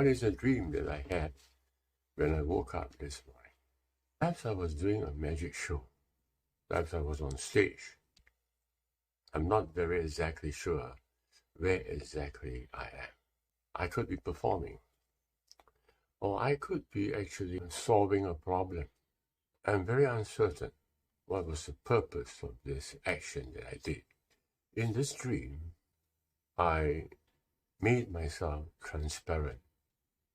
What is a dream that I had when I woke up this morning? Perhaps I was doing a magic show. Perhaps I was on stage. I'm not very exactly sure where exactly I am. I could be performing, or I could be actually solving a problem. I'm very uncertain what was the purpose of this action that I did. In this dream, I made myself transparent.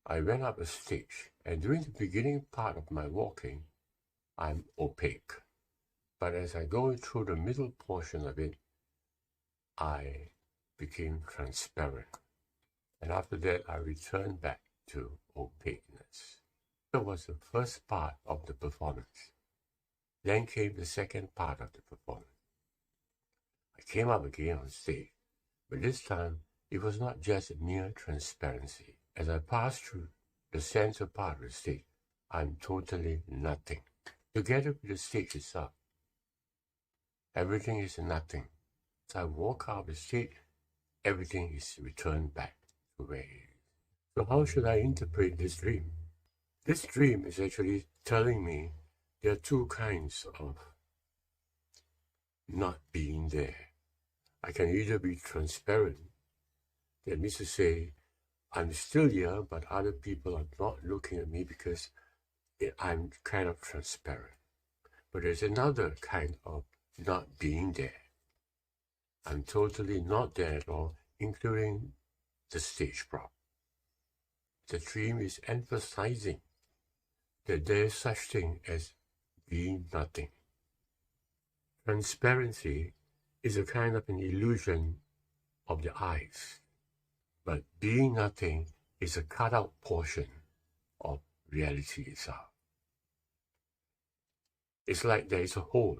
I went up a stage, and during the beginning part of my walking, I'm opaque. But as I go through the middle portion of it, I became transparent. And after that, I returned back to opaqueness. That was the first part of the performance. Then came the second part of the performance. I came up again on stage, but this time it was not just mere transparency. As I passed through the center part of the stage, I'm totally nothing. Together with the stage itself, everything is nothing. As I walk out the stage, everything is returned back to where it is. So how should I interpret this dream? This dream is actually telling me there are two kinds of not being there. I can either be transparent, that means to say, I'm still here, but other people are not looking at me because I'm kind of transparent. But there's another kind of not being there. I'm totally not there at all, including the stage prop. The dream is emphasizing that there is such thing as being nothing. Transparency is a kind of an illusion of the eyes, but being nothing is a cut-out portion of reality itself. It's like there is a hole.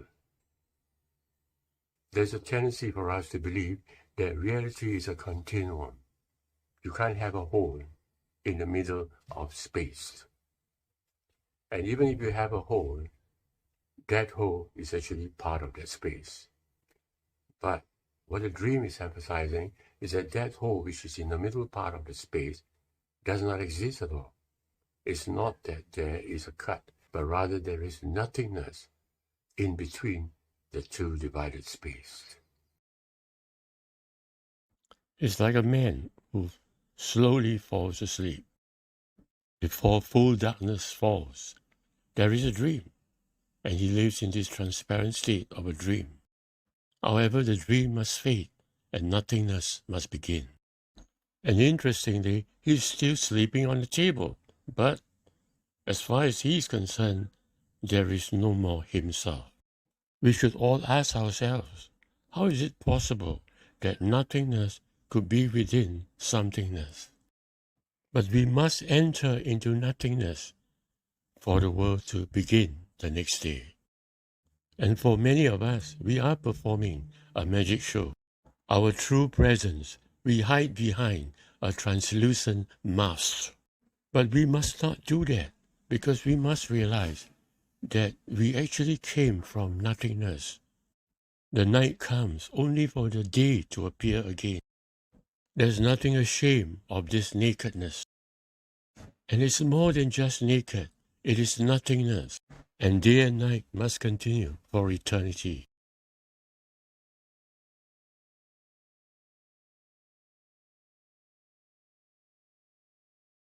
There's a tendency for us to believe that reality is a continuum. You can't have a hole in the middle of space. And even if you have a hole, that hole is actually part of that space. But what the dream is emphasizing is that that hole, which is in the middle part of the space, does not exist at all. It's not that there is a cut, but rather there is nothingness in between the two divided space. It's like a man who slowly falls asleep. Before full darkness falls, there is a dream, and he lives in this transparent state of a dream. However, the dream must fade, and nothingness must begin. And interestingly, he is still sleeping on the table, but as far as he is concerned, there is no more himself. We should all ask ourselves, how is it possible that nothingness could be within somethingness? But we must enter into nothingness for the world to begin the next day. And for many of us, we are performing a magic show. Our true presence, we hide behind a translucent mask. But we must not do that, because we must realize that we actually came from nothingness. The night comes only for the day to appear again. There's nothing ashamed of this nakedness. And it's more than just naked, it is nothingness. And day and night must continue for eternity.